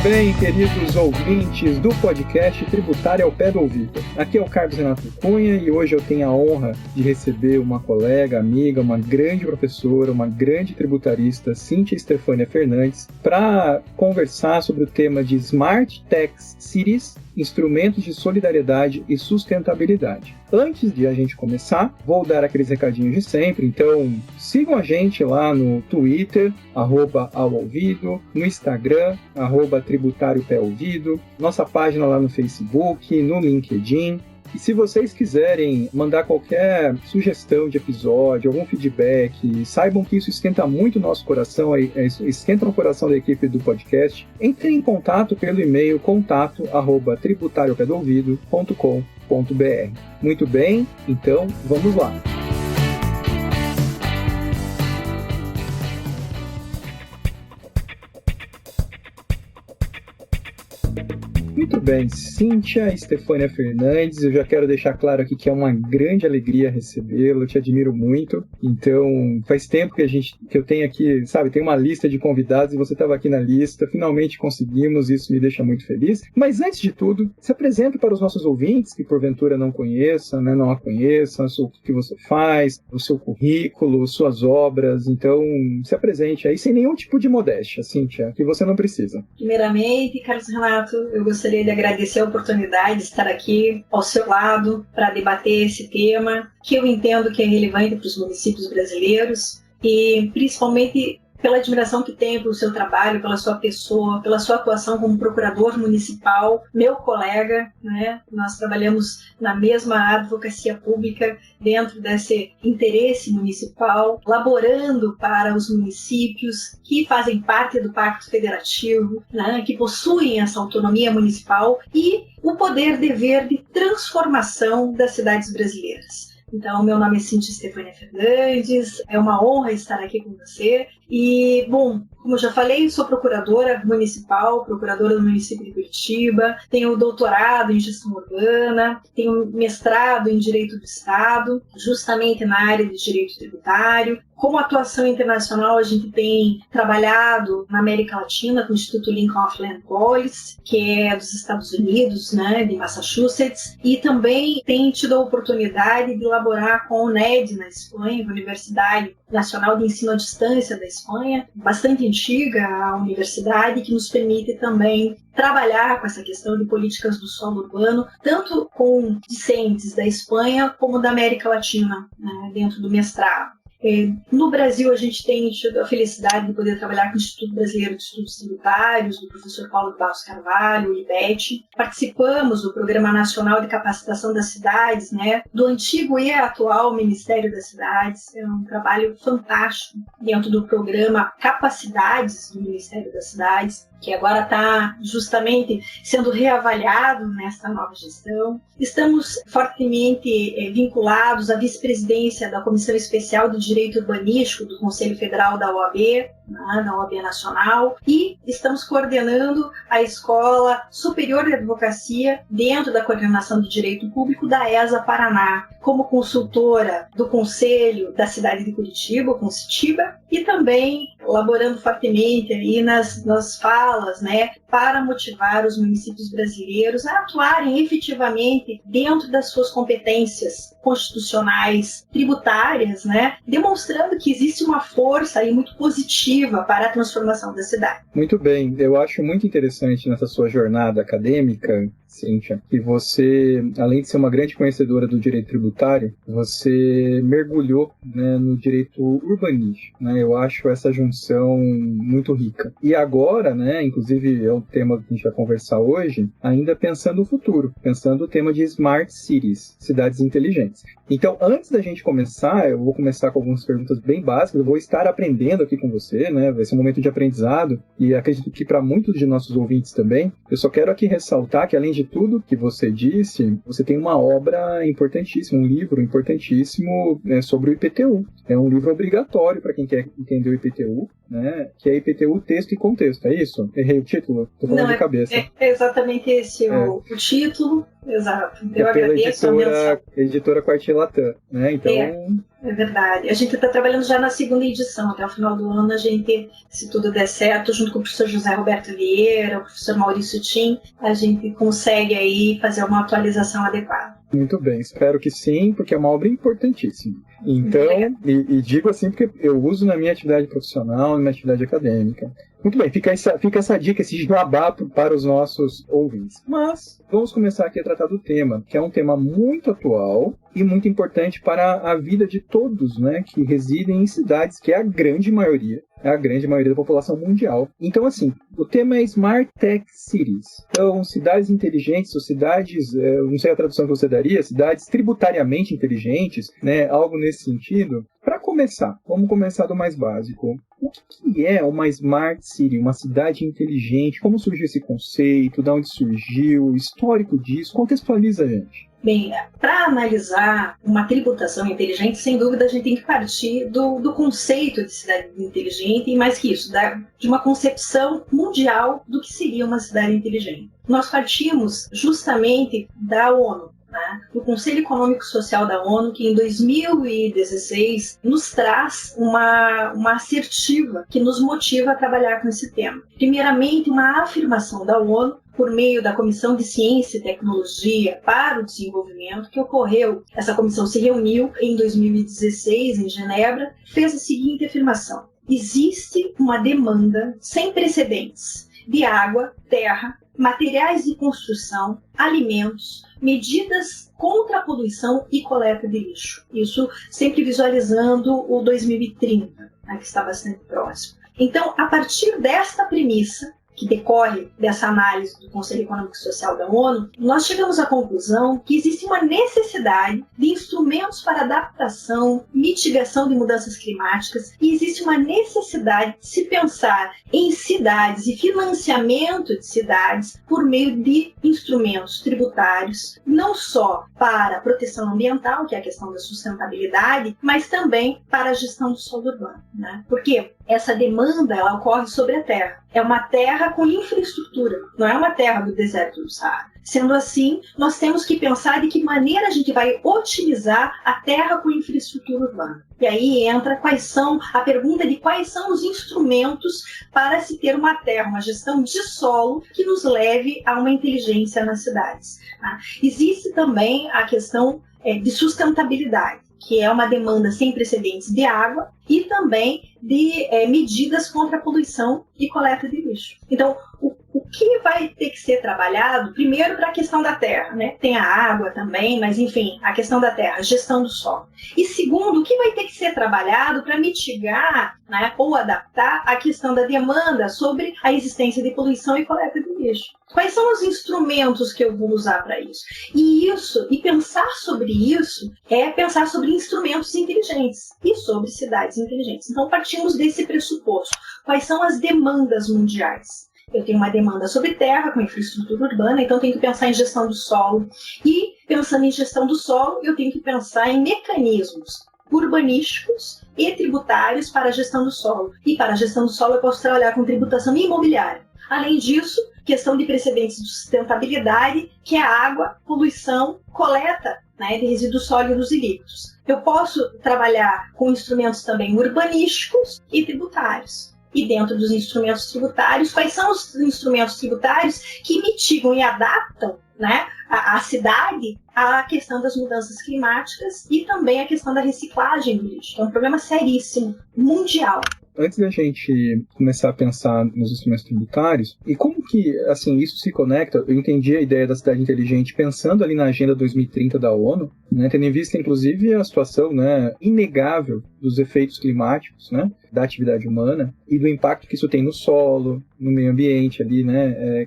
bem, queridos ouvintes do podcast Tributário ao Pé do Ouvido. Aqui é o Carlos Renato Cunha e hoje eu tenho a honra de receber uma colega, amiga, uma grande professora, uma grande tributarista, Cíntia Estefânia Fernandes, para conversar sobre o tema de Smart Tax Cities, instrumentos de solidariedade e sustentabilidade. Antes de a gente começar, vou dar aqueles recadinhos de sempre, então sigam a gente lá no Twitter, @aoouvido, no Instagram, @tributáriopéouvido, nossa página lá no Facebook, no LinkedIn. E se vocês quiserem mandar qualquer sugestão de episódio, algum feedback, saibam que isso esquenta muito o nosso coração, esquenta o coração da equipe do podcast, entrem em contato pelo e-mail contato@tributariopedoouvido.com.br. Muito bem, então vamos lá. Muito bem, Cíntia Estefânia Fernandes, eu já quero deixar claro aqui que é uma grande alegria recebê-la, eu te admiro muito. Então, faz tempo que eu tenho aqui, sabe, tem uma lista de convidados e você estava aqui na lista, finalmente conseguimos, isso me deixa muito feliz. Mas antes de tudo, se apresenta para os nossos ouvintes que porventura não conheçam, né, não a conheçam, o que você faz, o seu currículo, suas obras. Então, se apresente aí sem nenhum tipo de modéstia, Cíntia, que você não precisa. Primeiramente, Carlos Renato, eu gostaria de agradecer a oportunidade de estar aqui ao seu lado para debater esse tema que eu entendo que é relevante para os municípios brasileiros e principalmente pela admiração que tenho pelo seu trabalho, pela sua pessoa, pela sua atuação como procurador municipal, meu colega, né? Nós trabalhamos na mesma advocacia pública dentro desse interesse municipal, laborando para os municípios que fazem parte do Pacto Federativo, né? Que possuem essa autonomia municipal e o poder-dever de transformação das cidades brasileiras. Então, meu nome é Cíntia Estefânia Fernandes, é uma honra estar aqui com você. E, bom, como eu já falei, sou procuradora municipal, procuradora do município de Curitiba, tenho doutorado em gestão urbana, tenho mestrado em Direito do Estado, justamente na área de Direito Tributário. Como atuação internacional, a gente tem trabalhado na América Latina com o Instituto Lincoln of Land Policy, que é dos Estados Unidos, né, de Massachusetts, e também tem tido a oportunidade de elaborar com a UNED na Espanha, a Universidade Nacional de Ensino à Distância da Espanha, bastante antiga a universidade, que nos permite também trabalhar com essa questão de políticas do solo urbano, tanto com discentes da Espanha como da América Latina, né, dentro do mestrado. No Brasil, a gente tem tido a felicidade de poder trabalhar com o Instituto Brasileiro de Estudos Tributários, do professor Paulo de Barros Carvalho, o IBET. Participamos do Programa Nacional de Capacitação das Cidades, né, do antigo e atual Ministério das Cidades. É um trabalho fantástico dentro do programa Capacidades do Ministério das Cidades, que agora está justamente sendo reavaliado nessa nova gestão. Estamos fortemente vinculados à vice-presidência da Comissão Especial de Direito Urbanístico do Conselho Federal da OAB, na OAB Nacional, e estamos coordenando a Escola Superior de Advocacia dentro da Coordenação do Direito Público da ESA Paraná, como consultora do Conselho da cidade de Curitiba, o Concitiba, e também laborando fortemente aí nas falas, né, para motivar os municípios brasileiros a atuarem efetivamente dentro das suas competências constitucionais, tributárias, né, demonstrando que existe uma força aí muito positiva para a transformação da cidade. Muito bem, eu acho muito interessante nessa sua jornada acadêmica, Cíntia, que você, além de ser uma grande conhecedora do direito tributário, você mergulhou, né, no direito urbanístico, né? Eu acho essa junção muito rica. E agora, né, inclusive é o tema que a gente vai conversar hoje, ainda pensando no futuro, pensando o tema de Smart Cities, cidades inteligentes. Então, antes da gente começar, eu vou começar com algumas perguntas bem básicas, eu vou estar aprendendo aqui com você, né? Vai ser um momento de aprendizado, e acredito que para muitos de nossos ouvintes também. Eu só quero aqui ressaltar que, além de tudo que você disse, você tem uma obra importantíssima, um livro importantíssimo, né, sobre o IPTU. É um livro obrigatório para quem quer entender o IPTU, né, que é IPTU Texto e Contexto, é isso? Errei o título? Estou falando de cabeça. É exatamente esse o título. exato. Eu agradeço a menção. Editora Quartier Latam, né? Então... É verdade. A gente está trabalhando já na segunda edição. Até o final do ano, a gente, se tudo der certo, junto com o professor José Roberto Vieira, o professor Maurício Tim, a gente consegue aí fazer uma atualização adequada. Muito bem, espero que sim, porque é uma obra importantíssima. Então, e digo assim porque eu uso na minha atividade profissional, na minha atividade acadêmica. Muito bem, fica essa dica, esse jabá para os nossos ouvintes. Mas vamos começar aqui a tratar do tema, que é um tema muito atual e muito importante para a vida de todos, né, que residem em cidades, que é a grande maioria da população mundial. Então, assim, o tema é Smart Tech Cities. Então, cidades inteligentes, ou cidades, não sei a tradução que você daria, cidades tributariamente inteligentes, né, algo nesse sentido. Para começar, vamos começar do mais básico. O que é uma Smart City, uma cidade inteligente? Como surgiu esse conceito? De onde surgiu? O histórico disso? Contextualiza a gente. Bem, para analisar uma tributação inteligente, sem dúvida a gente tem que partir do conceito de cidade inteligente e, mais que isso, de uma concepção mundial do que seria uma cidade inteligente. Nós partimos justamente da ONU, do Conselho Econômico e Social da ONU, que em 2016 nos traz uma assertiva que nos motiva a trabalhar com esse tema. Primeiramente, uma afirmação da ONU por meio da Comissão de Ciência e Tecnologia para o Desenvolvimento, que ocorreu, essa comissão se reuniu em 2016 em Genebra, fez a seguinte afirmação: existe uma demanda sem precedentes de água, terra, materiais de construção, alimentos, medidas contra a poluição e coleta de lixo. Isso sempre visualizando o 2030, que está bastante próximo. Então, a partir desta premissa, que decorre dessa análise do Conselho Econômico e Social da ONU, nós chegamos à conclusão que existe uma necessidade de instrumentos para adaptação, mitigação de mudanças climáticas, e existe uma necessidade de se pensar em cidades e financiamento de cidades por meio de instrumentos tributários, não só para a proteção ambiental, que é a questão da sustentabilidade, mas também para a gestão do solo urbano, Porque essa demanda ela ocorre sobre a terra. É uma terra com infraestrutura, não é uma terra do deserto do Saara. Sendo assim, nós temos que pensar de que maneira a gente vai otimizar a terra com infraestrutura urbana. E aí entra a pergunta de quais são os instrumentos para se ter uma terra, uma gestão de solo que nos leve a uma inteligência nas cidades. Existe também a questão de sustentabilidade, que é uma demanda sem precedentes de água e também de medidas contra a poluição e coleta de lixo. Então, o que vai ter que ser trabalhado, primeiro para a questão da terra, Tem a água também, mas enfim, a questão da terra, a gestão do solo. E segundo, o que vai ter que ser trabalhado para mitigar, ou adaptar a questão da demanda sobre a existência de poluição e coleta de lixo. Quais são os instrumentos que eu vou usar para isso? E pensar sobre isso é pensar sobre instrumentos inteligentes e sobre cidades inteligentes. Então, partimos desse pressuposto. Quais são as demandas mundiais? Eu tenho uma demanda sobre terra, com infraestrutura urbana, então eu tenho que pensar em gestão do solo. E, pensando em gestão do solo, eu tenho que pensar em mecanismos urbanísticos e tributários para a gestão do solo. E para a gestão do solo eu posso trabalhar com tributação imobiliária. Além disso, questão de precedentes de sustentabilidade, que é a água, poluição, coleta de resíduos sólidos e líquidos. Eu posso trabalhar com instrumentos também urbanísticos e tributários. E dentro dos instrumentos tributários, quais são os instrumentos tributários que mitigam e adaptam a cidade à questão das mudanças climáticas e também a questão da reciclagem do lixo. É um problema seríssimo, mundial. Antes da gente começar a pensar nos instrumentos tributários, e como que assim, isso se conecta, eu entendi a ideia da cidade inteligente pensando ali na Agenda 2030 da ONU, tendo em vista inclusive a situação inegável dos efeitos climáticos da atividade humana e do impacto que isso tem no solo, no meio ambiente ali,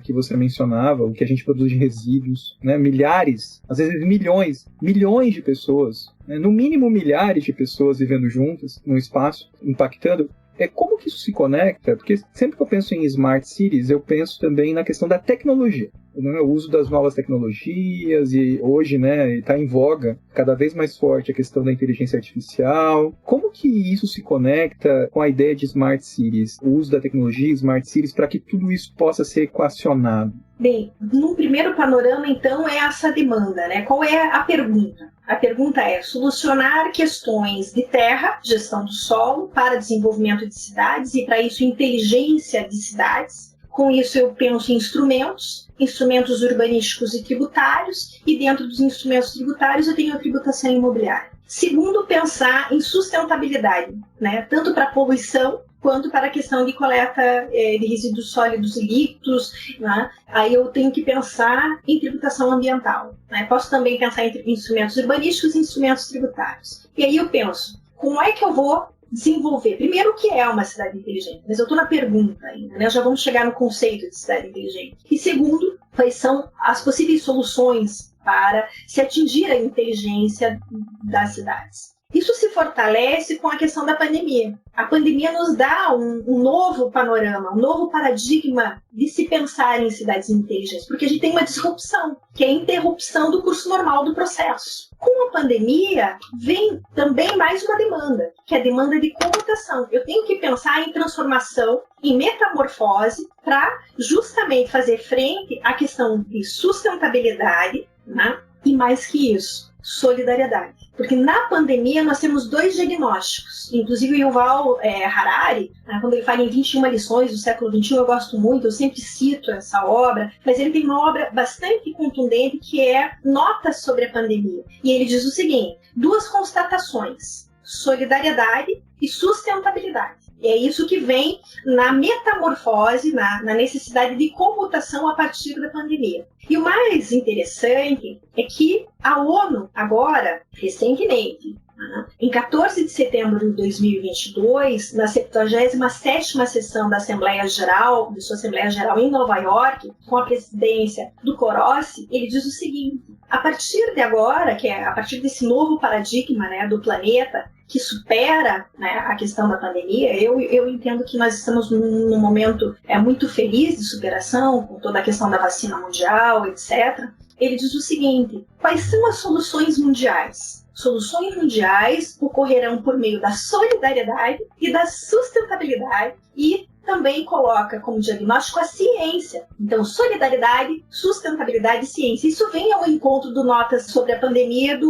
que você mencionava, o que a gente produz de resíduos, milhares, às vezes milhões de pessoas, no mínimo milhares de pessoas vivendo juntas num espaço, impactando. Como que isso se conecta? Porque sempre que eu penso em Smart Cities, eu penso também na questão da tecnologia. O uso das novas tecnologias e hoje está em voga cada vez mais forte a questão da inteligência artificial. Como que isso se conecta com a ideia de Smart Cities? O uso da tecnologia, Smart Cities, para que tudo isso possa ser equacionado? Bem, num primeiro panorama, então, é essa demanda, né? Qual é a pergunta? A pergunta é solucionar questões de terra, gestão do solo, para desenvolvimento de cidades e, para isso, inteligência de cidades. Com isso, eu penso em instrumentos urbanísticos e tributários, e dentro dos instrumentos tributários eu tenho a tributação imobiliária. Segundo, pensar em sustentabilidade, né? Tanto para a poluição, quanto para a questão de coleta de resíduos sólidos e líquidos, né? Aí eu tenho que pensar em tributação ambiental, né? Posso também pensar em instrumentos urbanísticos e instrumentos tributários. E aí eu penso, como é que eu vou desenvolver? Primeiro, o que é uma cidade inteligente? Mas eu estou na pergunta ainda, né? Já vamos chegar no conceito de cidade inteligente. E segundo, quais são as possíveis soluções para se atingir a inteligência das cidades? Isso se fortalece com a questão da pandemia. A pandemia nos dá um novo panorama, um novo paradigma de se pensar em cidades inteligentes, porque a gente tem uma disrupção, que é a interrupção do curso normal do processo. Com a pandemia, vem também mais uma demanda, que é a demanda de comutação. Eu tenho que pensar em transformação, em metamorfose, para justamente fazer frente à questão de sustentabilidade, né? E mais que isso, solidariedade. Porque na pandemia nós temos 2 diagnósticos. Inclusive o Yuval Harari, quando ele fala em 21 lições do século XXI, eu gosto muito, eu sempre cito essa obra, mas ele tem uma obra bastante contundente que é Notas sobre a Pandemia. E ele diz o seguinte, 2 constatações, solidariedade e sustentabilidade. E é isso que vem na metamorfose, na necessidade de comutação a partir da pandemia. E o mais interessante é que a ONU, agora, recentemente, em 14 de setembro de 2022, na 77ª sessão da Assembleia Geral, de sua Assembleia Geral em Nova York, com a presidência do Korossi, ele diz o seguinte, a partir de agora, que é a partir desse novo paradigma, né, do planeta, que supera, né, a questão da pandemia, eu entendo que nós estamos num momento muito feliz de superação, com toda a questão da vacina mundial, etc. Ele diz o seguinte, quais são as soluções mundiais? Soluções mundiais ocorrerão por meio da solidariedade e da sustentabilidade e também coloca como diagnóstico a ciência. Então, solidariedade, sustentabilidade e ciência. Isso vem ao encontro do Notas sobre a Pandemia,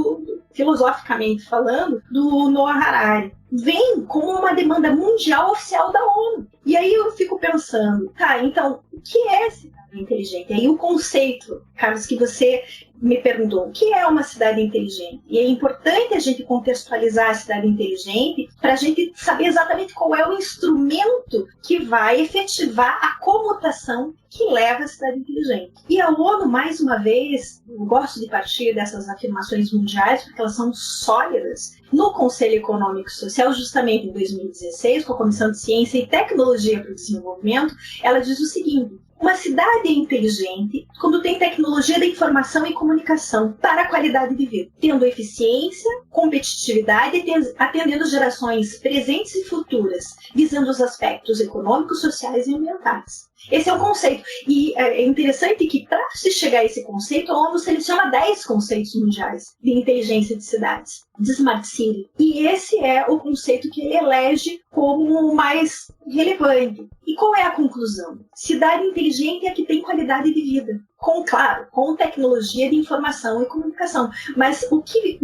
filosoficamente falando, do Noah Harari. Vem como uma demanda mundial oficial da ONU. E aí eu fico pensando, então, o que é cidade inteligente? E aí o conceito, Carlos, que você me perguntou, o que é uma cidade inteligente? E é importante a gente contextualizar a cidade inteligente para a gente saber exatamente qual é o instrumento que vai efetivar a comutação que leva à cidade inteligente. E a ONU, mais uma vez, eu gosto de partir dessas afirmações mundiais porque elas são sólidas. No Conselho Econômico e Social, justamente em 2016, com a Comissão de Ciência e Tecnologia para o Desenvolvimento, ela diz o seguinte, uma cidade é inteligente quando tem tecnologia da informação e comunicação para a qualidade de vida, tendo eficiência, competitividade e atendendo gerações presentes e futuras, visando os aspectos econômicos, sociais e ambientais. Esse é o conceito. E é interessante que, para se chegar a esse conceito, a ONU seleciona 10 conceitos mundiais de inteligência de cidades, de Smart City. E esse é o conceito que ele elege como o mais relevante. E qual é a conclusão? Cidade inteligente é a que tem qualidade de vida. Com tecnologia de informação e comunicação. Mas o que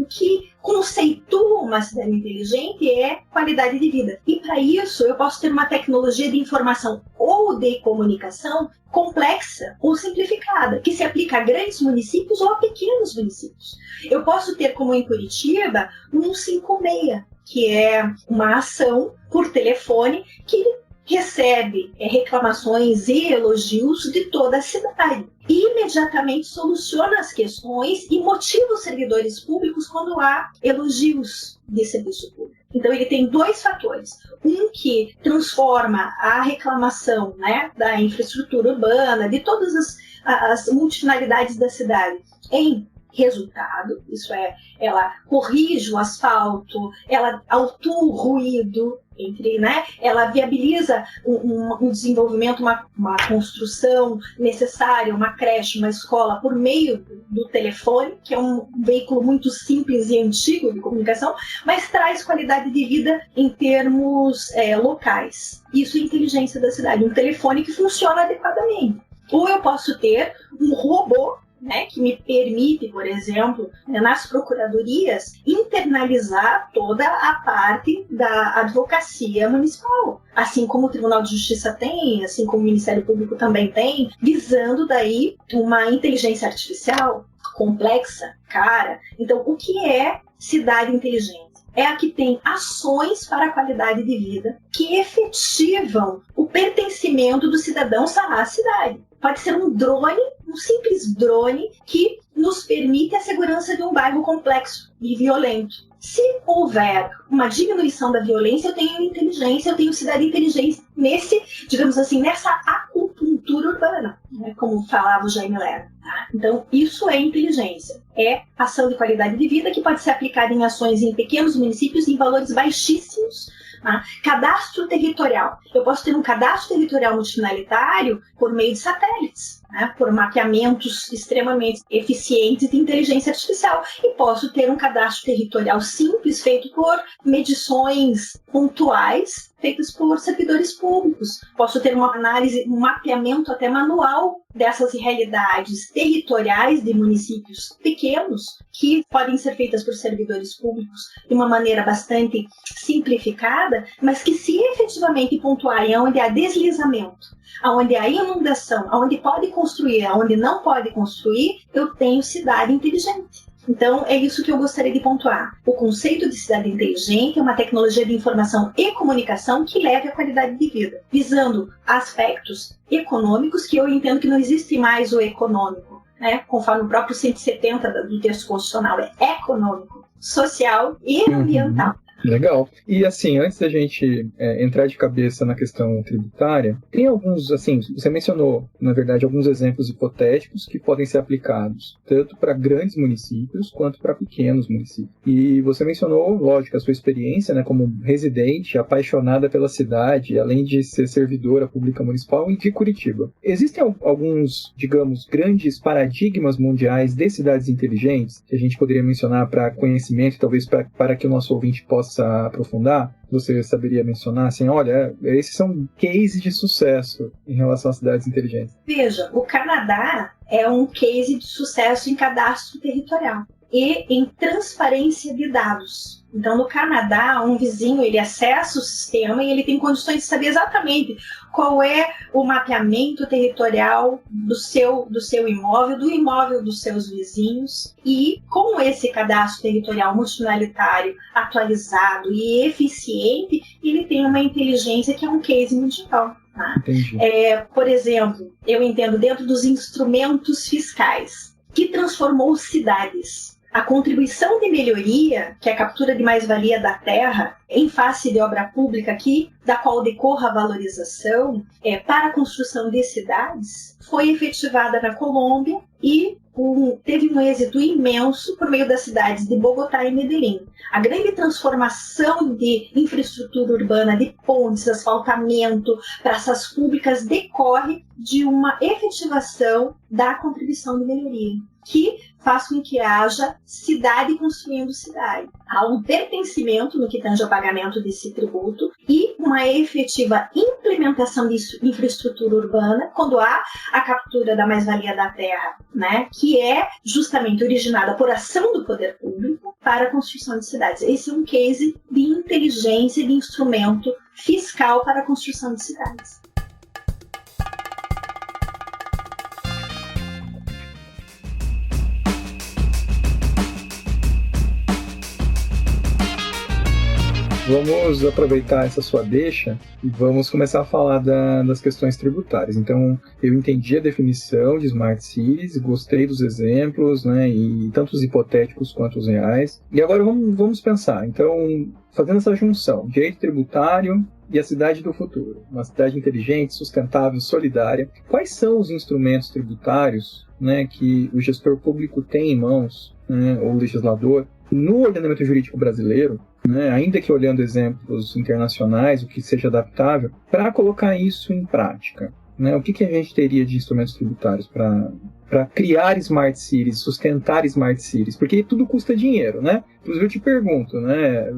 conceitua uma cidade inteligente é qualidade de vida. E para isso eu posso ter uma tecnologia de informação ou de comunicação complexa ou simplificada, que se aplica a grandes municípios ou a pequenos municípios. Eu posso ter, como em Curitiba, um 156, que é uma ação por telefone que recebe reclamações e elogios de toda a cidade. E imediatamente soluciona as questões e motiva os servidores públicos quando há elogios de serviço público. Então ele tem 2 fatores. Um que transforma a reclamação, né, da infraestrutura urbana, de todas as multifinalidades da cidade em resultado, isso é, ela corrige o asfalto, ela autua o ruído, ela viabiliza um desenvolvimento, uma construção necessária, uma creche, uma escola, por meio do telefone, que é um veículo muito simples e antigo de comunicação, mas traz qualidade de vida em termos locais. Isso é inteligência da cidade, um telefone que funciona adequadamente. Ou eu posso ter um robô, né, que me permite, por exemplo, nas procuradorias, internalizar toda a parte da advocacia municipal. Assim como o Tribunal de Justiça tem, assim como o Ministério Público também tem, visando daí uma inteligência artificial complexa, cara. Então, o que é cidade inteligente? É a que tem ações para a qualidade de vida que efetivam o pertencimento do cidadão à cidade. Pode ser um drone, um simples drone, que nos permite a segurança de um bairro complexo e violento. Se houver uma diminuição da violência, eu tenho inteligência, eu tenho cidade inteligente nesse, digamos assim, nessa acupuntura urbana, né, como falava o Jaime Lerner. Tá? Então, isso é inteligência. É ação de qualidade de vida que pode ser aplicada em ações em pequenos municípios em valores baixíssimos. Tá? Cadastro territorial. Eu posso ter um cadastro territorial multifinalitário por meio de satélites, né? Por mapeamentos extremamente eficientes de inteligência artificial. E posso ter um cadastro territorial simples, feito por medições pontuais, feitas por servidores públicos. Posso ter uma análise, um mapeamento até manual dessas realidades territoriais de municípios pequenos, que podem ser feitas por servidores públicos de uma maneira bastante simplificada, mas que, se efetivamente pontuarem onde há deslizamento, onde há inundação, onde pode construir, onde não pode construir, eu tenho cidade inteligente. Então, é isso que eu gostaria de pontuar. O conceito de cidade inteligente é uma tecnologia de informação e comunicação que leve à qualidade de vida, visando aspectos econômicos, que eu entendo que não existe mais o econômico, né? Conforme o próprio 170 do texto constitucional, é econômico, social e ambiental. Legal. E assim, antes da gente entrar de cabeça na questão tributária, tem alguns, assim, você mencionou, na verdade, alguns exemplos hipotéticos que podem ser aplicados, tanto para grandes municípios quanto para pequenos municípios. E você mencionou, lógico, a sua experiência, né, como residente, apaixonada pela cidade, além de ser servidora pública municipal de Curitiba. Existem alguns, digamos, grandes paradigmas mundiais de cidades inteligentes que a gente poderia mencionar para conhecimento, talvez para que o nosso ouvinte possa aprofundar? Você saberia mencionar, assim, olha, esses são cases de sucesso em relação às cidades inteligentes? Veja, o Canadá é um case de sucesso em cadastro territorial e em transparência de dados. Então, no Canadá, um vizinho, ele acessa o sistema e ele tem condições de saber exatamente qual é o mapeamento territorial do seu imóvel, do imóvel dos seus vizinhos. E com esse cadastro territorial multifinalitário atualizado e eficiente, ele tem uma inteligência que é um case mundial. Tá? Por exemplo, eu entendo dentro dos instrumentos fiscais, que transformou cidades. A contribuição de melhoria, que é a captura de mais-valia da terra, em face de obra pública aqui, da qual decorra a valorização, para a construção de cidades, foi efetivada na Colômbia e teve um êxito imenso por meio das cidades de Bogotá e Medellín. A grande transformação de infraestrutura urbana, de pontes, asfaltamento, praças públicas, decorre de uma efetivação da contribuição de melhoria, que faz com que haja cidade construindo cidade. Há um pertencimento no que tange ao pagamento desse tributo e uma efetiva implementação de infraestrutura urbana quando há a captura da mais-valia da terra, né, que é justamente originada por ação do poder público para a construção de cidades. Esse é um case de inteligência de instrumento fiscal para a construção de cidades. Vamos aproveitar essa sua deixa e vamos começar a falar das questões tributárias. Então, eu entendi a definição de Smart Cities, gostei dos exemplos, né, e tanto os hipotéticos quanto os reais. E agora vamos pensar. Então, fazendo essa junção, direito tributário e a cidade do futuro, uma cidade inteligente, sustentável, solidária. Quais são os instrumentos tributários, né, que o gestor público tem em mãos, né, ou o legislador, no ordenamento jurídico brasileiro, né, ainda que olhando exemplos internacionais, o que seja adaptável, para colocar isso em prática? Né? O que a gente teria de instrumentos tributários para para criar smart cities, sustentar smart cities, porque tudo custa dinheiro, né? Inclusive eu te pergunto, né?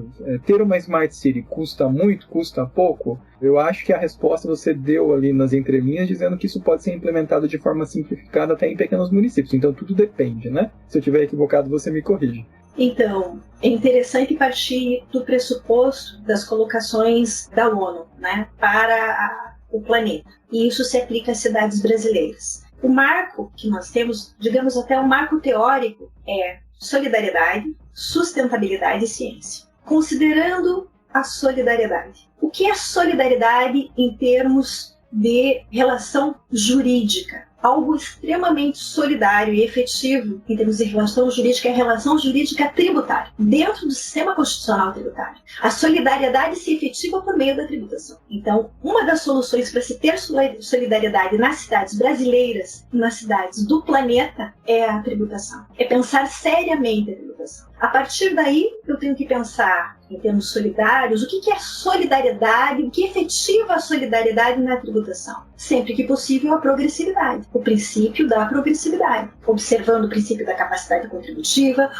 Ter uma smart city custa muito, custa pouco? Eu acho que a resposta você deu ali nas entrelinhas, dizendo que isso pode ser implementado de forma simplificada até em pequenos municípios. Então tudo depende, né? Se eu estiver equivocado, você me corrige. Então, é interessante partir do pressuposto das colocações da ONU, né, para o planeta. E isso se aplica às cidades brasileiras. O marco que nós temos, digamos até o marco teórico, é solidariedade, sustentabilidade e ciência. Considerando a solidariedade. O que é solidariedade em termos de relação jurídica? Algo extremamente solidário e efetivo em termos de relação jurídica é a relação jurídica tributária, dentro do sistema constitucional tributário. A solidariedade se efetiva por meio da tributação. Então, uma das soluções para se ter solidariedade nas cidades brasileiras e nas cidades do planeta é a tributação. É pensar seriamente a tributação. A partir daí, eu tenho que pensar em termos solidários, o que é solidariedade, o que efetiva a solidariedade na tributação. Sempre que possível, a progressividade, o princípio da progressividade, observando o princípio da capacidade contributiva,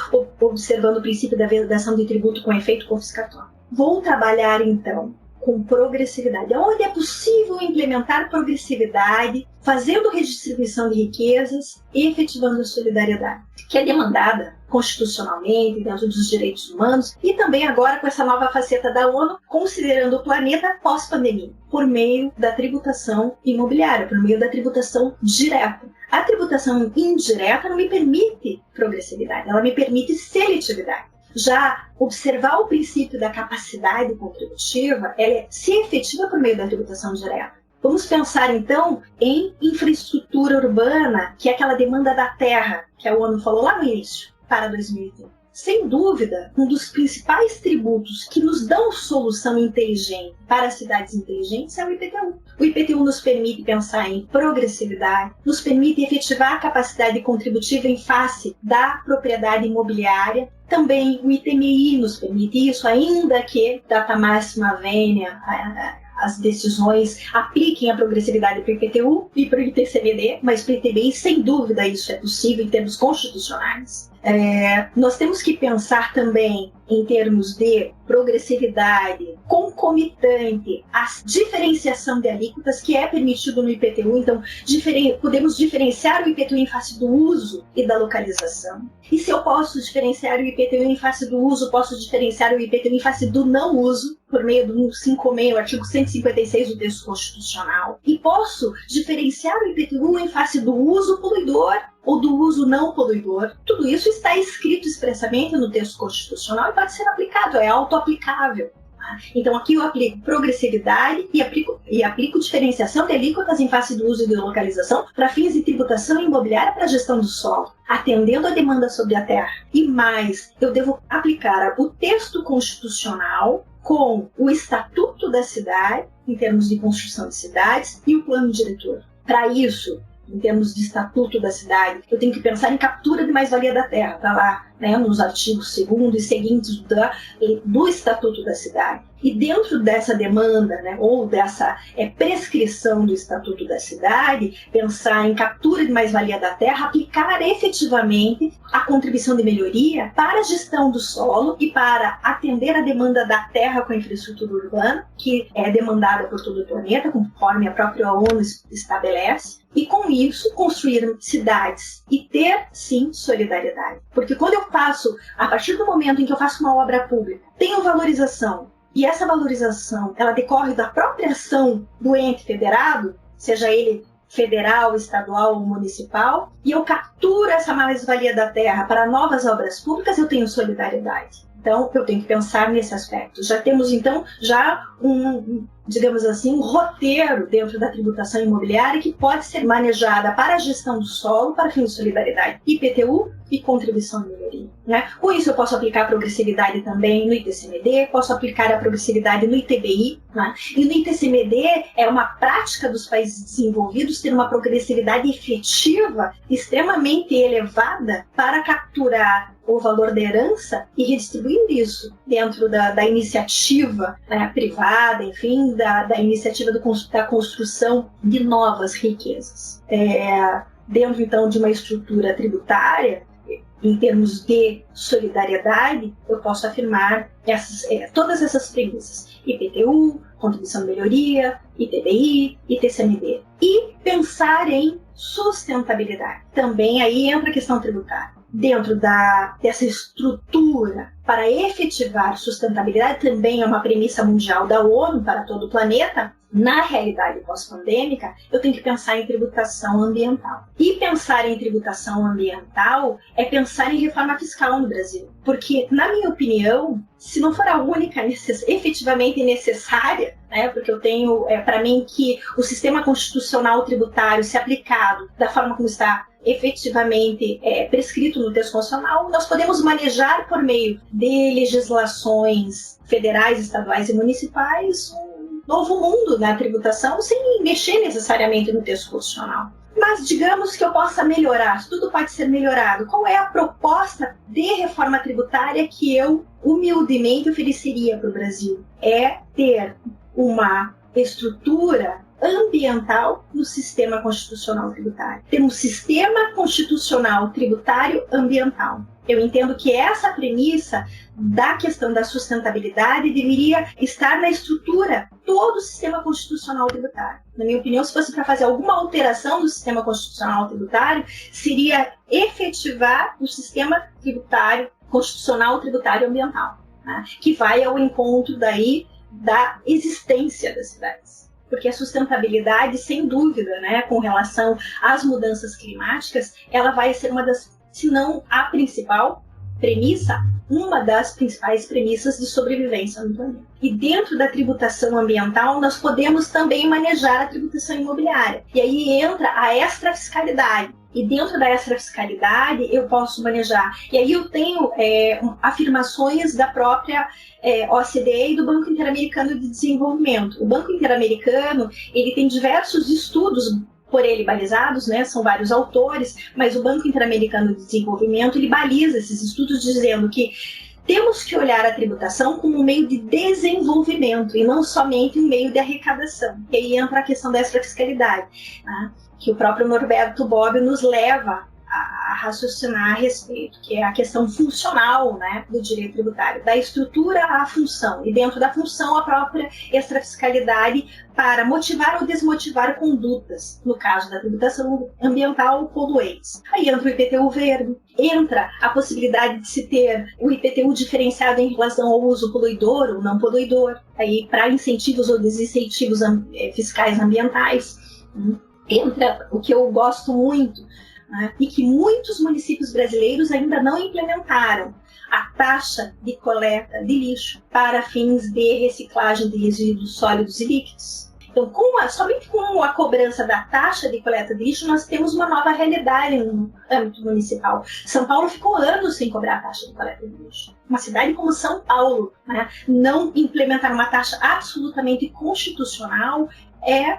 observando o princípio da vedação de tributo com efeito confiscatório. Vou trabalhar, então, com progressividade. Onde é possível implementar progressividade, fazendo redistribuição de riquezas e efetivando a solidariedade, que é demandada constitucionalmente, dentro dos direitos humanos, e também agora com essa nova faceta da ONU, considerando o planeta pós-pandemia, por meio da tributação imobiliária, por meio da tributação direta. A tributação indireta não me permite progressividade, ela me permite seletividade. Já observar o princípio da capacidade contributiva, ela se efetiva por meio da tributação direta. Vamos pensar, então, em infraestrutura urbana, que é aquela demanda da terra, que a ONU falou lá no início, para 2030. Sem dúvida, um dos principais tributos que nos dão solução inteligente para cidades inteligentes é o IPTU. O IPTU nos permite pensar em progressividade, nos permite efetivar a capacidade contributiva em face da propriedade imobiliária. Também o ITMI nos permite isso, ainda que data máxima venha, as decisões apliquem a progressividade para o IPTU e para o ITCMD, mas para o ITBI, sem dúvida, isso é possível em termos constitucionais. Nós temos que pensar também em termos de progressividade concomitante à diferenciação de alíquotas que é permitido no IPTU. Então, podemos diferenciar o IPTU em face do uso e da localização. E se eu posso diferenciar o IPTU em face do uso, posso diferenciar o IPTU em face do não uso, por meio do 156, o artigo 156 do texto constitucional. E posso diferenciar o IPTU em face do uso poluidor ou do uso não poluidor. Tudo isso está escrito expressamente no texto constitucional e pode ser aplicado, é autoaplicável. Então aqui eu aplico progressividade e aplico diferenciação de alíquotas em face do uso e de localização para fins de tributação imobiliária para a gestão do solo, atendendo a demanda sobre a terra. E mais, eu devo aplicar o texto constitucional com o Estatuto da Cidade, em termos de construção de cidades, e o plano diretor. Para isso, em termos de Estatuto da Cidade, eu tenho que pensar em captura de mais-valia da terra, está lá, né, nos artigos 2º e seguintes do Estatuto da Cidade. E dentro dessa demanda, né, ou dessa prescrição do Estatuto da Cidade, pensar em captura de mais-valia da terra, aplicar efetivamente a contribuição de melhoria para a gestão do solo e para atender a demanda da terra com a infraestrutura urbana, que é demandada por todo o planeta, conforme a própria ONU estabelece, e com isso construir cidades e ter, sim, solidariedade. Porque quando eu faço, a partir do momento em que eu faço uma obra pública, tenho valorização, e essa valorização, ela decorre da própria ação do ente federado, seja ele federal, estadual ou municipal, e eu capturo essa mais-valia da terra para novas obras públicas, eu tenho solidariedade. Então, eu tenho que pensar nesse aspecto. Já temos, então, digamos assim, um roteiro dentro da tributação imobiliária que pode ser manejada para a gestão do solo, para fins de solidariedade, IPTU e contribuição de melhoria. Né? Com isso, eu posso aplicar a progressividade também no ITCMD, posso aplicar a progressividade no ITBI, né? E no ITCMD é uma prática dos países desenvolvidos ter uma progressividade efetiva extremamente elevada para capturar o valor da herança e redistribuir isso dentro da iniciativa, né, privada, enfim, da iniciativa da construção de novas riquezas. dentro então de uma estrutura tributária, em termos de solidariedade, eu posso afirmar todas essas premissas: IPTU, contribuição de melhoria, ITBI, ITCMD. E pensar em sustentabilidade. Também aí entra a questão tributária. Dentro dessa estrutura para efetivar sustentabilidade, também é uma premissa mundial da ONU para todo o planeta. Na realidade pós-pandêmica, eu tenho que pensar em tributação ambiental. E pensar em tributação ambiental é pensar em reforma fiscal no Brasil. Porque, na minha opinião, se não for a única efetivamente necessária, né, porque eu tenho, para mim, que o sistema constitucional tributário, se aplicado da forma como está efetivamente prescrito no texto constitucional, nós podemos manejar por meio de legislações federais, estaduais e municipais um novo mundo na tributação sem mexer necessariamente no texto constitucional. Mas digamos que eu possa melhorar, tudo pode ser melhorado. Qual é a proposta de reforma tributária que eu humildemente ofereceria para o Brasil? É ter uma estrutura ambiental no sistema constitucional tributário. Ter um sistema constitucional tributário ambiental. Eu entendo que essa premissa da questão da sustentabilidade deveria estar na estrutura todo o sistema constitucional tributário. Na minha opinião, se fosse para fazer alguma alteração do sistema constitucional tributário, seria efetivar o sistema tributário, constitucional tributário ambiental, né? Que vai ao encontro daí da existência das cidades. Porque a sustentabilidade, sem dúvida, né, com relação às mudanças climáticas, ela vai ser uma das, se não a principal premissa, uma das principais premissas de sobrevivência no planeta. E dentro da tributação ambiental, nós podemos também manejar a tributação imobiliária. E aí entra a extrafiscalidade. E dentro da extrafiscalidade, eu posso manejar. E aí eu tenho afirmações da própria OCDE e do Banco Interamericano de Desenvolvimento. O Banco Interamericano, ele tem diversos estudos por ele balizados, né? São vários autores, mas o Banco Interamericano de Desenvolvimento, ele baliza esses estudos dizendo que temos que olhar a tributação como um meio de desenvolvimento e não somente um meio de arrecadação. E aí entra a questão da extrafiscalidade, né? Que o próprio Norberto Bobbio nos leva a raciocinar a respeito, que é a questão funcional, né, do direito tributário, da estrutura à função, e dentro da função a própria extrafiscalidade para motivar ou desmotivar condutas, no caso da tributação ambiental poluentes. Aí entra o IPTU verde, entra a possibilidade de se ter o IPTU diferenciado em relação ao uso poluidor ou não poluidor, aí para incentivos ou desincentivos fiscais ambientais. Entra o que eu gosto muito, né, e que muitos municípios brasileiros ainda não implementaram, a taxa de coleta de lixo para fins de reciclagem de resíduos sólidos e líquidos. Então, somente com a cobrança da taxa de coleta de lixo, nós temos uma nova realidade no âmbito municipal. São Paulo ficou anos sem cobrar a taxa de coleta de lixo. Uma cidade como São Paulo, né, não implementar uma taxa absolutamente constitucional é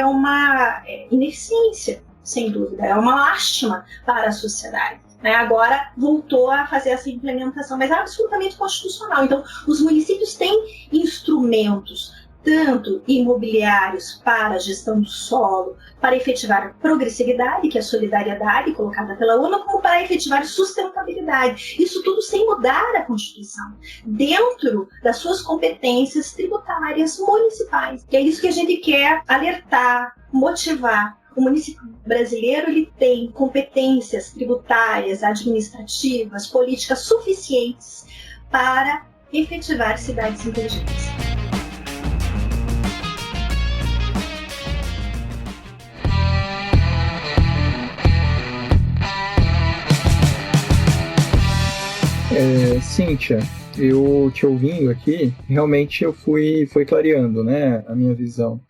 uma ineficiência, sem dúvida, é uma lástima para a sociedade. Agora voltou a fazer essa implementação, mas é absolutamente constitucional. Então, os municípios têm instrumentos, tanto imobiliários para a gestão do solo, para efetivar a progressividade, que é a solidariedade colocada pela ONU, como para efetivar sustentabilidade. Isso tudo sem mudar a Constituição, dentro das suas competências tributárias municipais. E é isso que a gente quer alertar, motivar. O município brasileiro ele tem competências tributárias, administrativas, políticas suficientes para efetivar cidades inteligentes. Cíntia, eu te ouvindo aqui, realmente eu fui clareando, né, a minha visão.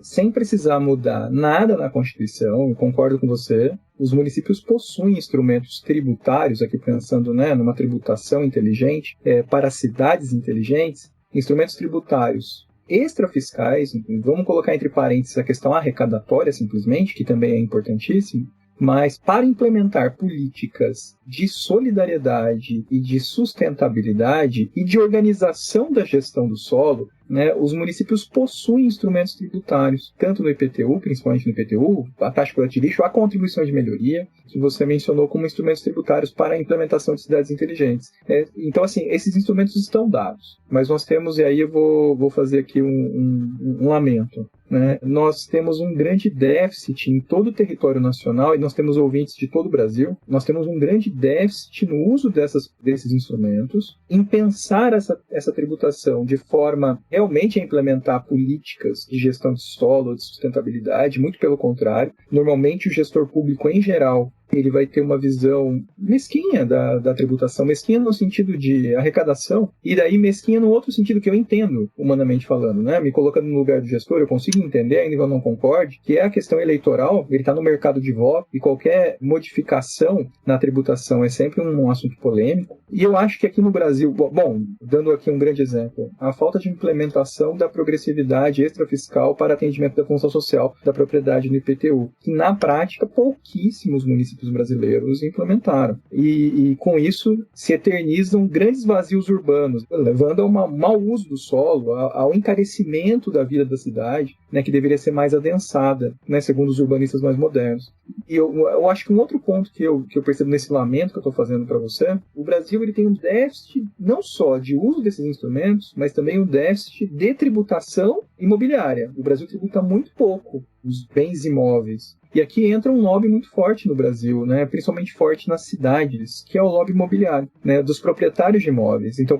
Sem precisar mudar nada na Constituição, eu concordo com você, os municípios possuem instrumentos tributários, aqui pensando, né, numa tributação inteligente, para cidades inteligentes, instrumentos tributários extrafiscais, vamos colocar entre parênteses a questão arrecadatória simplesmente, que também é importantíssimo, mas para implementar políticas de solidariedade e de sustentabilidade e de organização da gestão do solo, né, os municípios possuem instrumentos tributários, tanto no IPTU, principalmente no IPTU, a taxa coleta de lixo, a contribuição de melhoria, que você mencionou como instrumentos tributários para a implementação de cidades inteligentes. Então, assim, esses instrumentos estão dados, mas nós temos, e aí eu vou fazer aqui um lamento, né? Nós temos um grande déficit em todo o território nacional, e nós temos ouvintes de todo o Brasil, nós temos um grande déficit no uso desses instrumentos, em pensar essa tributação de forma realmente a implementar políticas de gestão de solo, de sustentabilidade, muito pelo contrário. Normalmente o gestor público em geral, ele vai ter uma visão mesquinha da tributação, mesquinha no sentido de arrecadação, e daí mesquinha no outro sentido que eu entendo, humanamente falando, né? Me colocando no lugar do gestor, eu consigo entender, ainda que eu não concorde, que é a questão eleitoral, ele está no mercado de voto, e qualquer modificação na tributação é sempre um assunto polêmico. E eu acho que aqui no Brasil, bom, dando aqui um grande exemplo, a falta de implementação da progressividade extrafiscal para atendimento da função social da propriedade no IPTU, que na prática pouquíssimos municípios brasileiros implementaram. E com isso se eternizam grandes vazios urbanos, levando a um mau uso do solo, ao encarecimento da vida da cidade, né, que deveria ser mais adensada, né, segundo os urbanistas mais modernos. E eu acho que um outro ponto que eu percebo nesse lamento que eu estou fazendo para você, o Brasil ele tem um déficit não só de uso desses instrumentos, mas também um déficit de tributação imobiliária. O Brasil tributa muito pouco os bens imóveis. E aqui entra um lobby muito forte no Brasil, né? Principalmente forte nas cidades, que é o lobby imobiliário, né? Dos proprietários de imóveis. Então,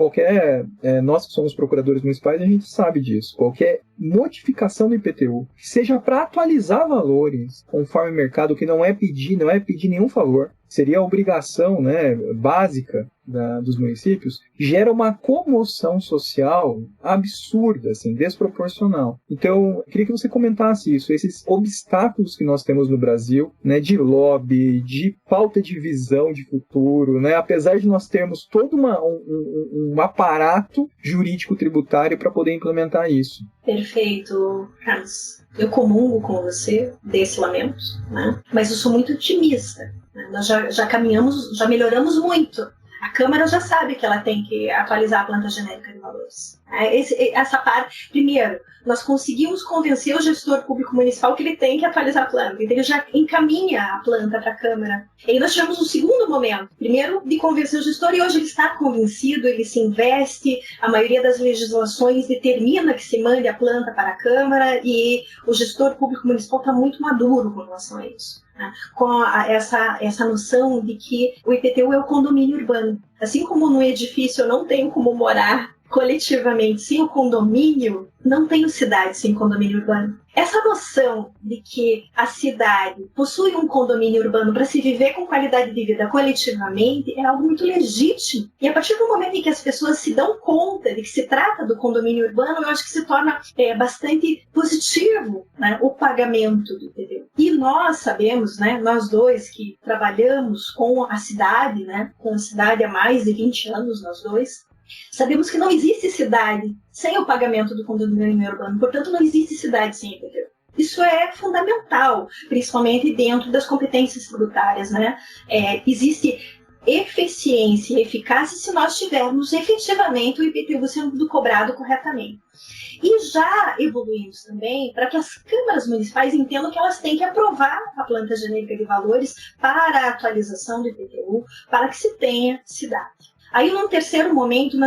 nós que somos procuradores municipais, a gente sabe disso. Qualquer modificação do IPTU, que seja para atualizar valores conforme o mercado, que não é pedir nenhum favor, seria a obrigação, né, básica dos municípios, gera uma comoção social absurda, assim, desproporcional. Então, eu queria que você comentasse isso, esses obstáculos que nós temos no Brasil, né, de lobby, de falta de visão de futuro, né, apesar de nós termos todo um aparato jurídico tributário para poder implementar isso. Perfeito, Carlos. Eu comungo com você desse lamento, né? Mas eu sou muito otimista. Né? Nós já caminhamos, já melhoramos muito. A Câmara já sabe que ela tem que atualizar a planta genérica de valores. Essa parte, primeiro, nós conseguimos convencer o gestor público municipal que ele tem que atualizar a planta. Então ele já encaminha a planta para a Câmara. E aí nós tivemos um segundo momento. Primeiro, de convencer o gestor, e hoje ele está convencido, ele se investe, a maioria das legislações determina que se mande a planta para a Câmara, e o gestor público municipal está muito maduro com relação a isso. Com essa noção de que o IPTU é o condomínio urbano. Assim como no edifício eu não tenho como morar coletivamente sem o condomínio, não tenho cidade sem condomínio urbano. Essa noção de que a cidade possui um condomínio urbano para se viver com qualidade de vida coletivamente é algo muito legítimo. E a partir do momento em que as pessoas se dão conta de que se trata do condomínio urbano, eu acho que se torna bastante positivo, né, o pagamento do IPTU. E nós sabemos, né, nós dois que trabalhamos com a cidade, né, com a cidade há mais de 20 anos, nós dois, sabemos que não existe cidade sem o pagamento do condomínio urbano, portanto não existe cidade sem IPTU. Isso é fundamental, principalmente dentro das competências tributárias, né? Existe eficiência e eficácia se nós tivermos efetivamente o IPTU sendo cobrado corretamente. E já evoluímos também para que as câmaras municipais entendam que elas têm que aprovar a planta genérica de valores para a atualização do IPTU, para que se tenha cidade. Aí, num terceiro momento,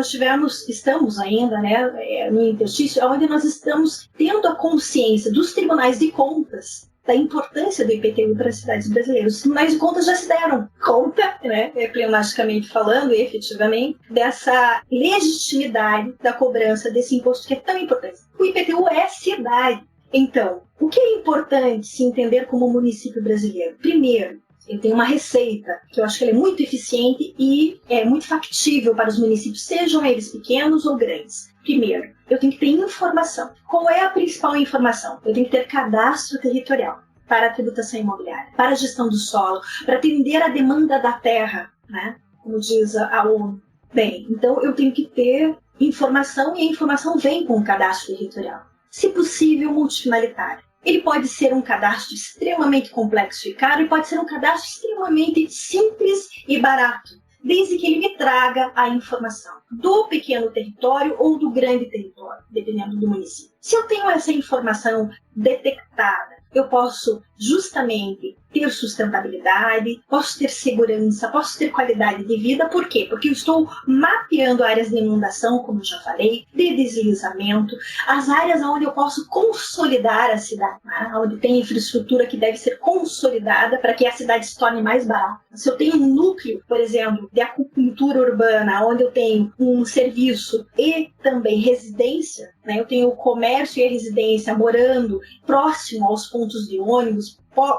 estamos ainda, né, no interstício, onde nós estamos tendo a consciência dos tribunais de contas da importância do IPTU para as cidades brasileiras. Os tribunais de contas já se deram conta, né, pleonasticamente falando, efetivamente, dessa legitimidade da cobrança desse imposto que é tão importante. O IPTU é cidade. Então, o que é importante se entender como município brasileiro? Primeiro, eu tenho uma receita que eu acho que ela é muito eficiente e é muito factível para os municípios, sejam eles pequenos ou grandes. Primeiro, eu tenho que ter informação. Qual é a principal informação? Eu tenho que ter cadastro territorial para a tributação imobiliária, para a gestão do solo, para atender a demanda da terra, né? Como diz a ONU. Bem, então eu tenho que ter informação, e a informação vem com o cadastro territorial. Se possível, multifinalitário. Ele pode ser um cadastro extremamente complexo e caro, e pode ser um cadastro extremamente simples e barato. desde que ele me traga a informação do pequeno território ou do grande território, dependendo do município. Se eu tenho essa informação detectada, eu posso justamente ter sustentabilidade, posso ter segurança, posso ter qualidade de vida. Por quê? Porque eu estou mapeando áreas de inundação, como eu já falei, de deslizamento, as áreas onde eu posso consolidar a cidade, né? Onde tem infraestrutura que deve ser consolidada para que a cidade se torne mais barata. Se eu tenho um núcleo, por exemplo, de acupuntura urbana, onde eu tenho um serviço e também residência, né? Eu tenho o comércio e a residência morando próximo aos pontos de ônibus,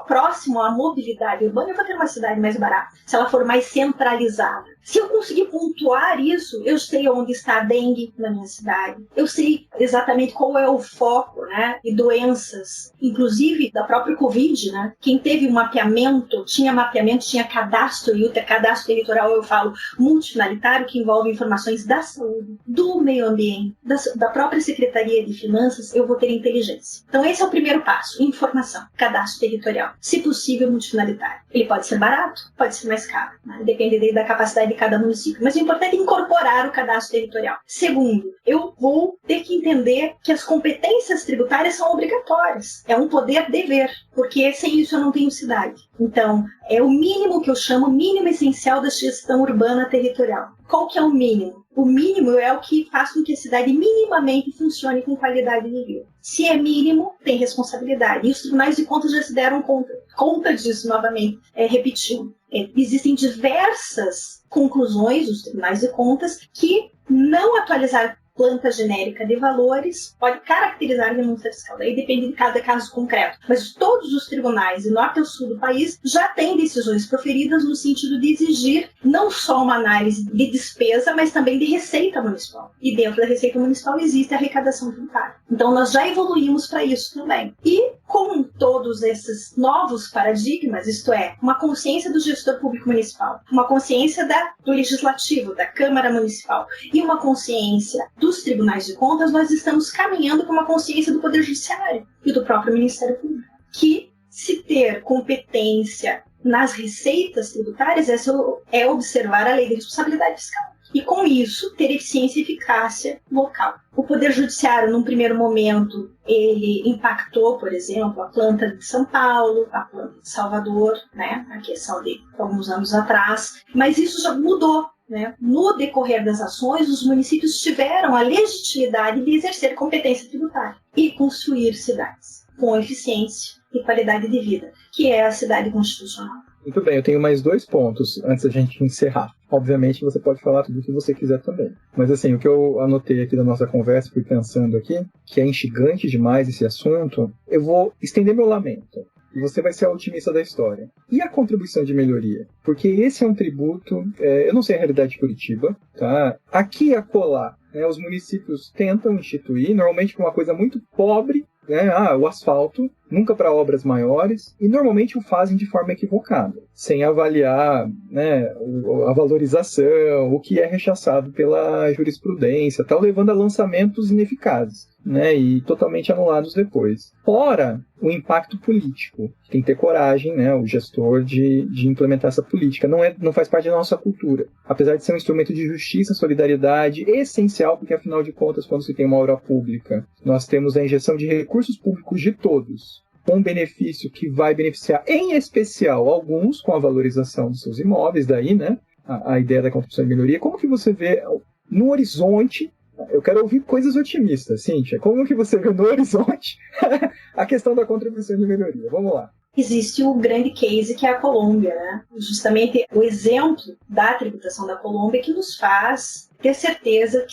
próximo à mobilidade urbana, eu vou ter uma cidade mais barata, se ela for mais centralizada. Se eu conseguir pontuar isso, eu sei onde está a dengue na minha cidade, eu sei exatamente qual é o foco, né, e doenças, inclusive da própria Covid, né? Quem teve mapeamento, tinha cadastro, e o cadastro territorial, eu falo, multifinalitário, que envolve informações da saúde, do meio ambiente, da própria Secretaria de Finanças, eu vou ter inteligência. Então esse é o primeiro passo, informação, cadastro territorial. Se possível, multifinalitário. Ele pode ser barato, pode ser mais caro, né? Depende da capacidade de cada município. Mas o importante é incorporar o cadastro territorial. Segundo, eu vou ter que entender que as competências tributárias são obrigatórias. É um poder-dever, porque sem isso eu não tenho cidade. Então, é o mínimo que eu chamo, mínimo essencial da gestão urbana territorial. Qual que é o mínimo? O mínimo é o que faz com que a cidade minimamente funcione com qualidade de vida. Se é mínimo, tem responsabilidade. E os tribunais de contas já se deram conta disso novamente, repetindo. Existem diversas conclusões dos tribunais de contas que não atualizar planta genérica de valores pode caracterizar a renúncia fiscal. Daí depende de cada caso concreto. Mas todos os tribunais, de norte ao sul do país, já têm decisões proferidas no sentido de exigir não só uma análise de despesa, mas também de receita municipal. E dentro da receita municipal existe a arrecadação tributária. Então nós já evoluímos para isso também. E com todos esses novos paradigmas, isto é, uma consciência do gestor público municipal, uma consciência do legislativo, da Câmara Municipal e uma consciência dos tribunais de contas, nós estamos caminhando para uma consciência do Poder Judiciário e do próprio Ministério Público, que se ter competência nas receitas tributárias é observar a lei de responsabilidade fiscal. E com isso, ter eficiência e eficácia local. O Poder Judiciário, num primeiro momento, ele impactou, por exemplo, a planta de São Paulo, a planta de Salvador, né, a questão de alguns anos atrás, mas isso já mudou. Né? No decorrer das ações, os municípios tiveram a legitimidade de exercer competência tributária e construir cidades com eficiência e qualidade de vida, que é a cidade constitucional. Muito bem, eu tenho mais 2 pontos antes da gente encerrar. Obviamente você pode falar tudo o que você quiser também. Mas assim, o que eu anotei aqui da nossa conversa, fui pensando aqui, que é instigante demais esse assunto, eu vou estender meu lamento. E você vai ser a otimista da história. E a contribuição de melhoria? Porque esse é um tributo, eu não sei a realidade de Curitiba, tá? Aqui e acolá, né, os municípios tentam instituir, normalmente com uma coisa muito pobre, né? O asfalto, nunca para obras maiores, e normalmente o fazem de forma equivocada, sem avaliar, né, a valorização, o que é rechaçado pela jurisprudência, tal, levando a lançamentos ineficazes, né, e totalmente anulados depois. Fora o impacto político, tem que ter coragem, né, o gestor de implementar essa política. Não faz parte da nossa cultura, apesar de ser um instrumento de justiça, solidariedade, essencial, porque afinal de contas, quando se tem uma obra pública, nós temos a injeção de recursos públicos de todos, com um benefício que vai beneficiar, em especial, alguns com a valorização dos seus imóveis, daí, né, a ideia da contribuição de melhoria. Como que você vê no horizonte? Eu quero ouvir coisas otimistas, Cíntia. Como que você vê no horizonte a questão da contribuição de melhoria? Vamos lá. Existe o grande case que é a Colômbia, né? Justamente o exemplo da tributação da Colômbia que nos faz ter certeza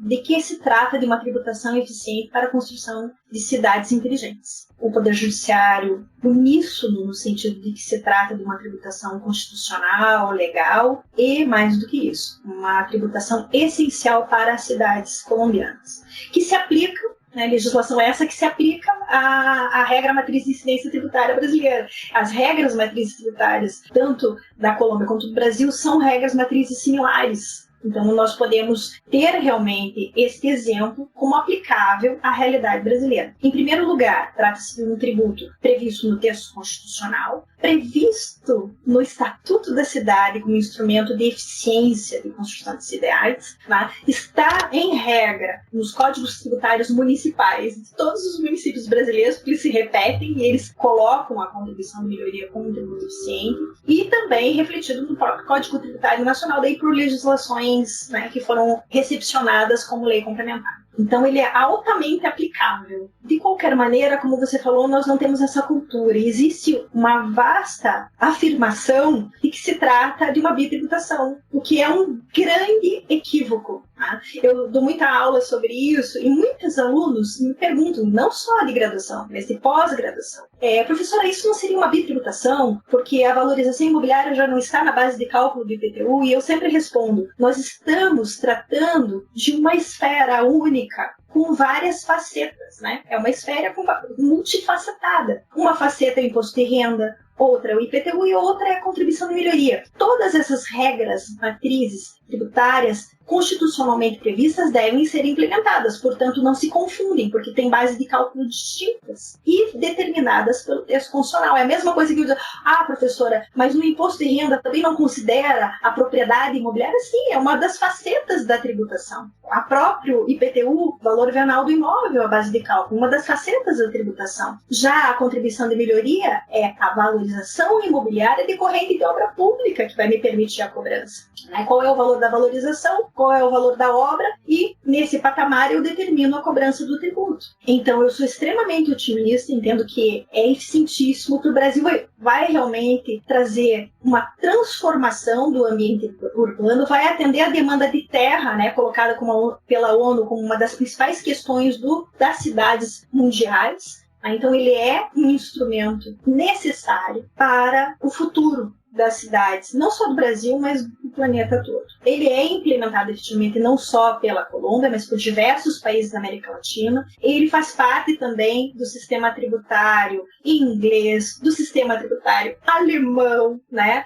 de que se trata de uma tributação eficiente para a construção de cidades inteligentes. O Poder Judiciário, uníssono no sentido de que se trata de uma tributação constitucional, legal e, mais do que isso, uma tributação essencial para as cidades colombianas, que se aplica, né, legislação essa que se aplica à regra matriz de incidência tributária brasileira. As regras matrizes tributárias, tanto da Colômbia quanto do Brasil, são regras matrizes similares. Então, nós podemos ter realmente este exemplo como aplicável à realidade brasileira. Em primeiro lugar, trata-se de um tributo previsto no texto constitucional, previsto no Estatuto da Cidade como instrumento de eficiência de construção de cidades, tá? Está em regra nos códigos tributários municipais de todos os municípios brasileiros, porque eles se repetem e eles colocam a contribuição de melhoria como um tributo eficiente, e também refletido no próprio Código Tributário Nacional, daí por legislações, né, que foram recepcionadas como lei complementar. Então, ele é altamente aplicável. De qualquer maneira, como você falou, nós não temos essa cultura. Existe uma vasta afirmação de que se trata de uma bitributação, o que é um grande equívoco. Tá? Eu dou muita aula sobre isso e muitos alunos me perguntam, não só de graduação, mas de pós-graduação. Professora, isso não seria uma bitributação? Porque a valorização imobiliária já não está na base de cálculo do IPTU? E eu sempre respondo, nós estamos tratando de uma esfera única, com várias facetas, né? É uma esfera multifacetada. Uma faceta é o imposto de renda, outra é o IPTU e outra é a contribuição de melhoria. Todas essas regras, matrizes tributárias constitucionalmente previstas devem ser implementadas, portanto não se confundem, porque tem base de cálculo distintas e determinadas pelo texto constitucional. É a mesma coisa que eu digo, professora, mas no imposto de renda também não considera a propriedade imobiliária? Sim, é uma das facetas da tributação. A próprio IPTU, valor venal do imóvel, a base de cálculo, uma das facetas da tributação. Já a contribuição de melhoria é a valorização imobiliária decorrente de obra pública que vai me permitir a cobrança. Qual é o valor da valorização, qual é o valor da obra, e nesse patamar eu determino a cobrança do tributo. Então eu sou extremamente otimista, entendo que é eficientíssimo, que o Brasil vai realmente trazer uma transformação do ambiente urbano, vai atender a demanda de terra, né, colocada pela ONU como uma das principais questões das cidades mundiais. Então ele é um instrumento necessário para o futuro das cidades, não só do Brasil, mas do planeta todo. Ele é implementado efetivamente não só pela Colômbia, mas por diversos países da América Latina. Ele faz parte também do sistema tributário inglês, do sistema tributário alemão, né?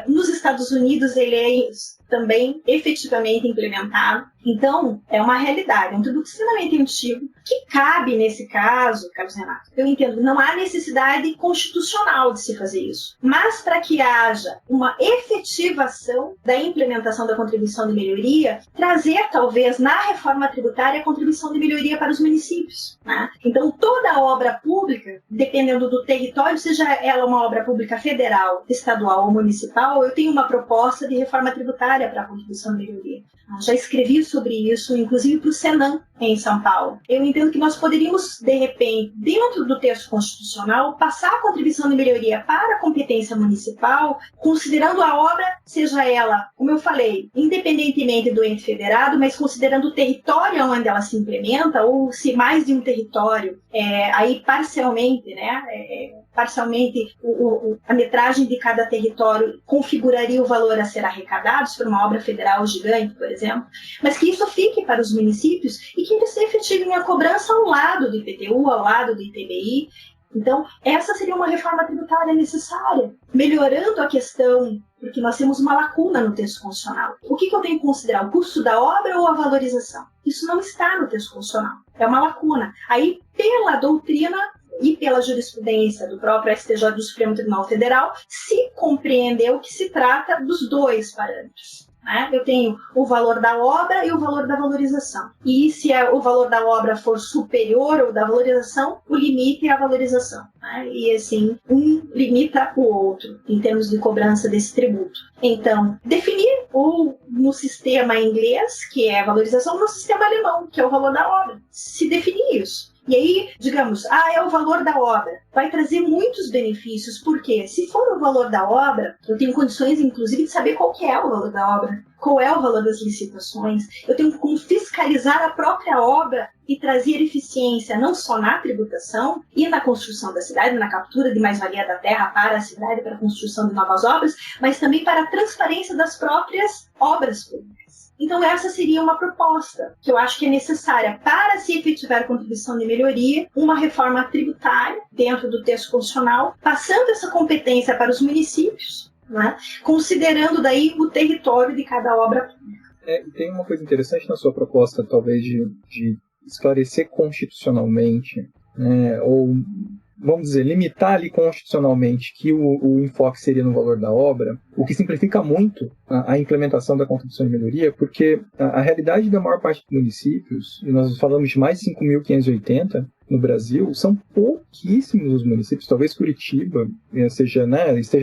Nos Estados Unidos ele é também efetivamente implementado. Então, é uma realidade, é um tributo extremamente antigo, que cabe nesse caso, Carlos Renato, eu entendo, não há necessidade constitucional de se fazer isso, mas para que haja uma efetivação da implementação da contribuição de melhoria, trazer talvez na reforma tributária a contribuição de melhoria para os municípios, né? Então, toda obra pública, dependendo do território, seja ela uma obra pública federal, estadual ou municipal, eu tenho uma proposta de reforma tributária para a contribuição de melhoria. Já escrevi sobre isso, inclusive para o Senan, em São Paulo. Eu entendo que nós poderíamos, de repente, dentro do texto constitucional, passar a contribuição de melhoria para a competência municipal, considerando a obra, seja ela, como eu falei, independentemente do ente federado, mas considerando o território onde ela se implementa, ou se mais de um território, aí parcialmente, né, parcialmente a metragem de cada território configuraria o valor a ser arrecadado, se for uma obra federal gigante, por exemplo, mas que isso fique para os municípios e que eles efetivem a cobrança ao lado do IPTU, ao lado do ITBI. Então, essa seria uma reforma tributária necessária, melhorando a questão, porque nós temos uma lacuna no texto constitucional. O que eu tenho que considerar? O custo da obra ou a valorização? Isso não está no texto constitucional. É uma lacuna. Aí, pela doutrina e pela jurisprudência do próprio STJ do Supremo Tribunal Federal, se compreendeu que se trata dos dois parâmetros. Eu tenho o valor da obra e o valor da valorização. E se o valor da obra for superior ao da valorização, o limite é a valorização. E assim, um limita o outro em termos de cobrança desse tributo. Então, definir no sistema inglês, que é a valorização, no sistema alemão, que é o valor da obra. Se definir isso. E aí, digamos, é o valor da obra. Vai trazer muitos benefícios, porque se for o valor da obra, eu tenho condições, inclusive, de saber qual que é o valor da obra, qual é o valor das licitações, eu tenho como fiscalizar a própria obra e trazer eficiência não só na tributação e na construção da cidade, na captura de mais-valia da terra para a cidade, para a construção de novas obras, mas também para a transparência das próprias obras públicas. Então, essa seria uma proposta que eu acho que é necessária para se efetivar a contribuição de melhoria, uma reforma tributária dentro do texto constitucional, passando essa competência para os municípios, né, considerando daí o território de cada obra pública. Tem uma coisa interessante na sua proposta, talvez, de esclarecer constitucionalmente, né, ou, vamos dizer, limitar ali constitucionalmente que o enfoque seria no valor da obra, o que simplifica muito a implementação da contribuição de melhoria, porque a realidade da maior parte dos municípios, e nós falamos de mais de 5.580 no Brasil, são pouquíssimos os municípios, talvez Curitiba esteja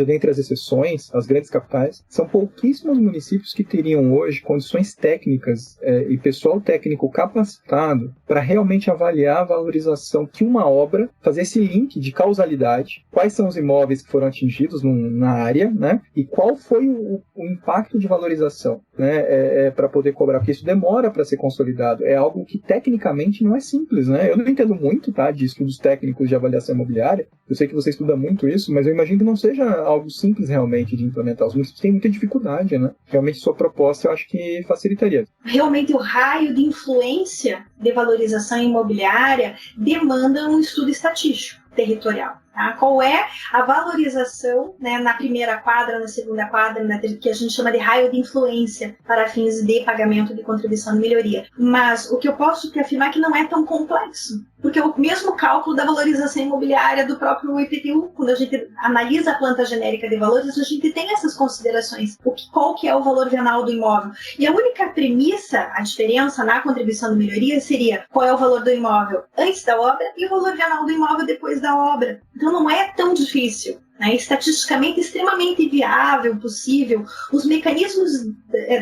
dentre as exceções, as grandes capitais, são pouquíssimos municípios que teriam hoje condições técnicas e pessoal técnico capacitado para realmente avaliar a valorização que uma obra, fazer esse link de causalidade, quais são os imóveis que foram atingidos na área, né, e qual foi o impacto de valorização, né, para poder cobrar, porque isso demora para ser consolidado, é algo que tecnicamente não é simples, né? Eu não entendo muito, tá, de estudos técnicos de avaliação imobiliária, eu sei que você estuda muito isso, mas eu imagino que não seja algo simples realmente de implementar. Os municípios têm muita dificuldade, né? Realmente sua proposta eu acho que facilitaria. Realmente o raio de influência de valorização imobiliária demanda um estudo estatístico territorial. Tá? Qual é a valorização, né, na primeira quadra, na segunda quadra, que a gente chama de raio de influência para fins de pagamento de contribuição de melhoria. Mas o que eu posso afirmar é que não é tão complexo, porque o mesmo cálculo da valorização imobiliária do próprio IPTU, quando a gente analisa a planta genérica de valores, a gente tem essas considerações. Qual que é o valor venal do imóvel? E a única premissa, a diferença na contribuição de melhoria seria qual é o valor do imóvel antes da obra e o valor venal do imóvel depois da obra. Então não é tão difícil, né? Estatisticamente extremamente viável, possível. Os mecanismos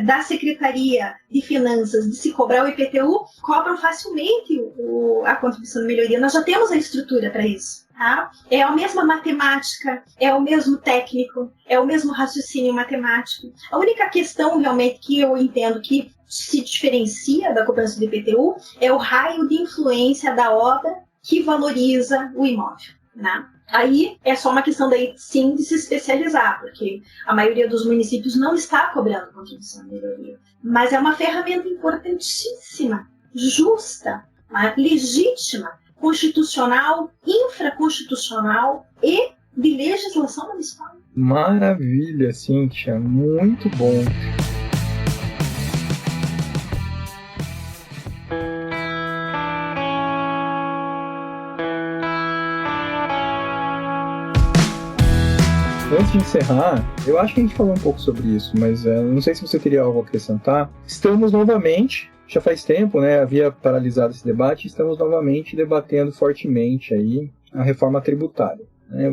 da Secretaria de Finanças de se cobrar o IPTU cobram facilmente a contribuição de melhoria. Nós já temos a estrutura para isso. Tá? É a mesma matemática, é o mesmo técnico, é o mesmo raciocínio matemático. A única questão realmente que eu entendo que se diferencia da cobrança do IPTU é o raio de influência da obra que valoriza o imóvel. Né? Aí é só uma questão daí sim de se especializar, porque a maioria dos municípios não está cobrando contribuição de melhoria. Mas é uma ferramenta importantíssima, justa, legítima, constitucional, infraconstitucional e de legislação municipal. Maravilha, Cíntia, muito bom. Antes de encerrar, eu acho que a gente falou um pouco sobre isso, mas não sei se você teria algo a acrescentar. Estamos novamente, já faz tempo, né, havia paralisado esse debate, estamos novamente debatendo fortemente aí a reforma tributária.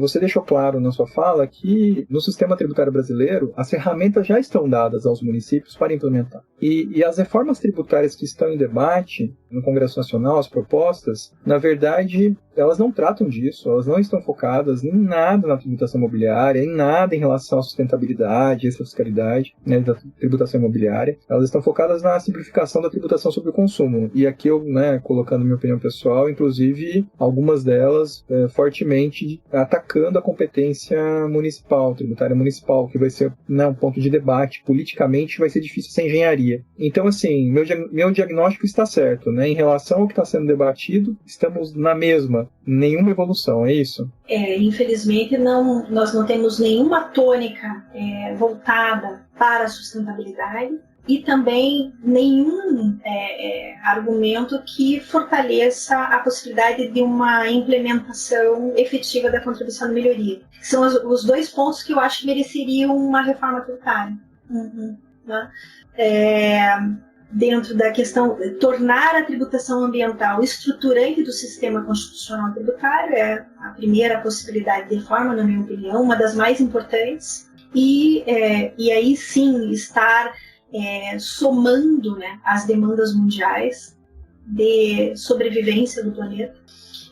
Você deixou claro na sua fala que no sistema tributário brasileiro as ferramentas já estão dadas aos municípios para implementar. E as reformas tributárias que estão em debate no Congresso Nacional, as propostas, na verdade, elas não tratam disso, elas não estão focadas em nada na tributação imobiliária, em nada em relação à sustentabilidade, extrafiscalidade, né, da tributação imobiliária. Elas estão focadas na simplificação da tributação sobre o consumo. E aqui eu, colocando minha opinião pessoal, inclusive algumas delas fortemente atacando a competência municipal, tributária municipal, que vai ser um ponto de debate. Politicamente vai ser difícil essa engenharia. Então, assim, meu diagnóstico está certo, né? Em relação ao que está sendo debatido, estamos na mesma, nenhuma evolução, é isso? Infelizmente, nós não temos nenhuma tônica voltada para a sustentabilidade e também nenhum argumento que fortaleça a possibilidade de uma implementação efetiva da contribuição de melhoria. São os dois pontos que eu acho que mereceriam uma reforma tributária. Né? Dentro da questão de tornar a tributação ambiental estruturante do sistema constitucional tributário, é a primeira possibilidade de reforma, na minha opinião, uma das mais importantes, e aí sim estar somando, né, as demandas mundiais de sobrevivência do planeta.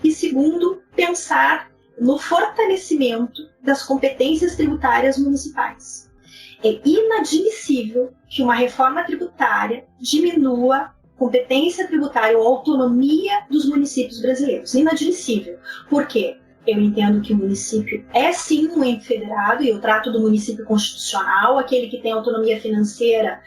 E segundo, pensar no fortalecimento das competências tributárias municipais. É inadmissível que uma reforma tributária diminua competência tributária ou autonomia dos municípios brasileiros. Inadmissível. Por quê? Eu entendo que o município é sim um ente federado, e eu trato do município constitucional, aquele que tem autonomia financeira,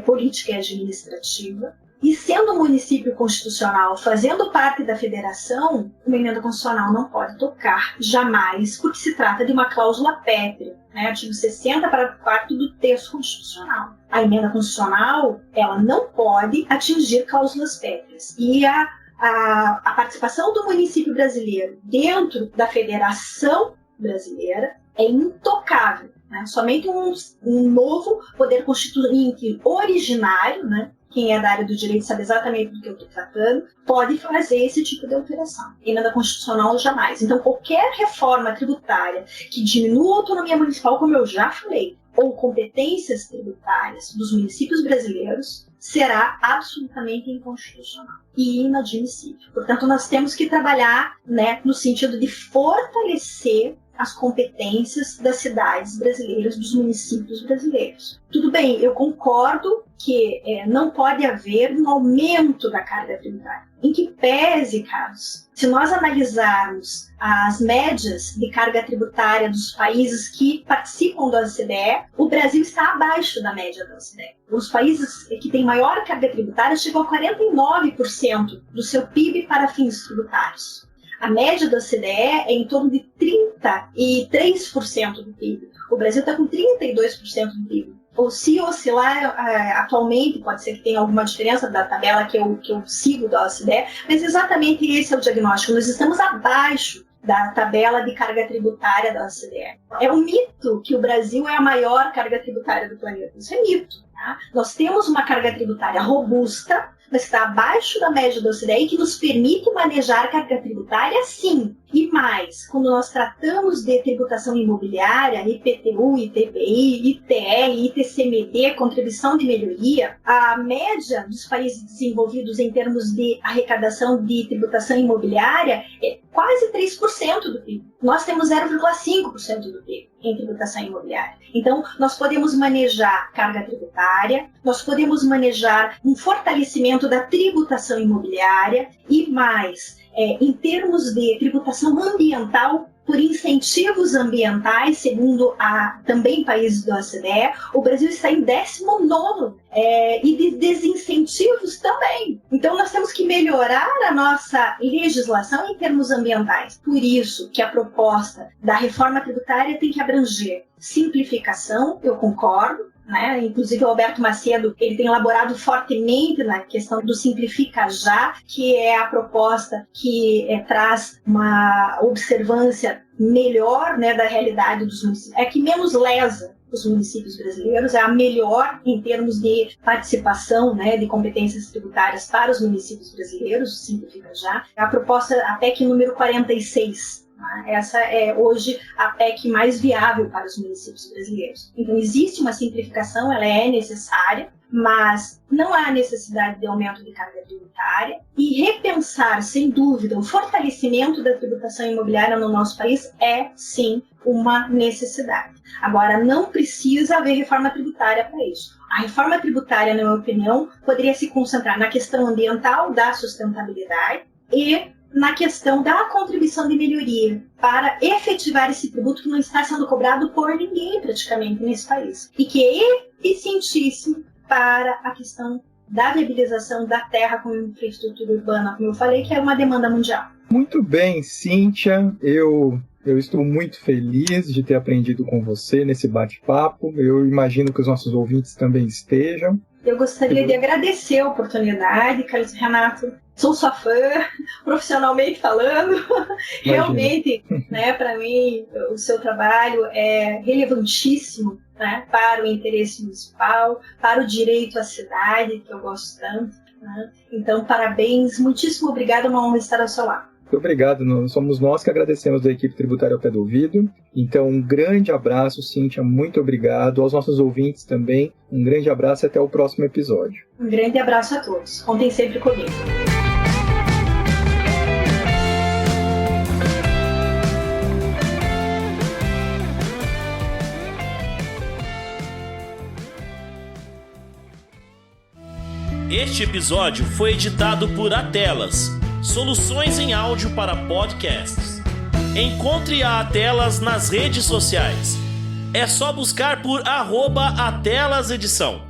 política e administrativa. E sendo um município constitucional, fazendo parte da federação, uma emenda constitucional não pode tocar jamais, porque se trata de uma cláusula pétrea, né? Artigo 60, parágrafo 4º do texto constitucional. a emenda constitucional ela não pode atingir cláusulas pétreas. E a participação do município brasileiro dentro da federação brasileira é intocável. Né? Somente um novo poder constituinte originário, né? Quem é da área do direito sabe exatamente do que eu estou tratando, pode fazer esse tipo de alteração. Emenda constitucional jamais. Então, qualquer reforma tributária que diminua a autonomia municipal, como eu já falei, ou competências tributárias dos municípios brasileiros, será absolutamente inconstitucional e inadmissível. Portanto, nós temos que trabalhar, né, no sentido de fortalecer as competências das cidades brasileiras, dos municípios brasileiros. Tudo bem, eu concordo que não pode haver um aumento da carga tributária. Em que pese, Carlos, se nós analisarmos as médias de carga tributária dos países que participam da OCDE, o Brasil está abaixo da média da OCDE. Os países que têm maior carga tributária chegam a 49% do seu PIB para fins tributários. A média da OCDE é em torno de 33% do PIB. O Brasil está com 32% do PIB. Ou se oscilar atualmente, pode ser que tenha alguma diferença da tabela que eu sigo da OCDE, mas exatamente esse é o diagnóstico. Nós estamos abaixo da tabela de carga tributária da OCDE. É um mito que o Brasil é a maior carga tributária do planeta. Isso é mito. Tá? Nós temos uma carga tributária robusta, mas que está abaixo da média da OCDE e que nos permite manejar carga tributária, sim. E mais, quando nós tratamos de tributação imobiliária, IPTU, ITBI, ITR, ITCMD, contribuição de melhoria, a média dos países desenvolvidos em termos de arrecadação de tributação imobiliária é quase 3% do PIB. Nós temos 0,5% do PIB em tributação imobiliária. Então, nós podemos manejar carga tributária, nós podemos manejar um fortalecimento da tributação imobiliária e mais, em termos de tributação ambiental, por incentivos ambientais, segundo também países da OCDE, o Brasil está em 19º, e de desincentivos também. Então, nós temos que melhorar a nossa legislação em termos ambientais. Por isso que a proposta da reforma tributária tem que abranger simplificação, eu concordo, né? Inclusive o Alberto Macedo ele tem elaborado fortemente na questão do Simplifica Já, que é a proposta que traz uma observância melhor, né, da realidade dos municípios, é que menos lesa os municípios brasileiros, é a melhor em termos de participação, né, de competências tributárias para os municípios brasileiros, o Simplifica Já. A proposta, a PEC número 46, essa é hoje a PEC mais viável para os municípios brasileiros. Então, existe uma simplificação, ela é necessária, mas não há necessidade de aumento de carga tributária. E repensar, sem dúvida, o fortalecimento da tributação imobiliária no nosso país é, sim, uma necessidade. Agora, não precisa haver reforma tributária para isso. A reforma tributária, na minha opinião, poderia se concentrar na questão ambiental, da sustentabilidade e na questão da contribuição de melhoria para efetivar esse tributo que não está sendo cobrado por ninguém praticamente nesse país e que é eficientíssimo para a questão da viabilização da terra como infraestrutura urbana, como eu falei, que é uma demanda mundial. Muito bem, Cíntia, eu estou muito feliz de ter aprendido com você nesse bate-papo, eu imagino que os nossos ouvintes também estejam. Eu gostaria de agradecer a oportunidade, Carlos Renato. Sou sua fã, profissionalmente falando. Realmente, né, para mim, o seu trabalho é relevantíssimo, né, para o interesse municipal, para o direito à cidade, que eu gosto tanto. Né? Então, parabéns, muitíssimo obrigada, é uma honra estar ao seu lado. Muito obrigado, somos nós que agradecemos da equipe tributária ao pé do ouvido. Então, um grande abraço, Cíntia, muito obrigado. Aos nossos ouvintes também, um grande abraço e até o próximo episódio. Um grande abraço a todos. Contem sempre comigo. Este episódio foi editado por Atelas, soluções em áudio para podcasts. Encontre a Atelas nas redes sociais. É só buscar por @AtelasEdição.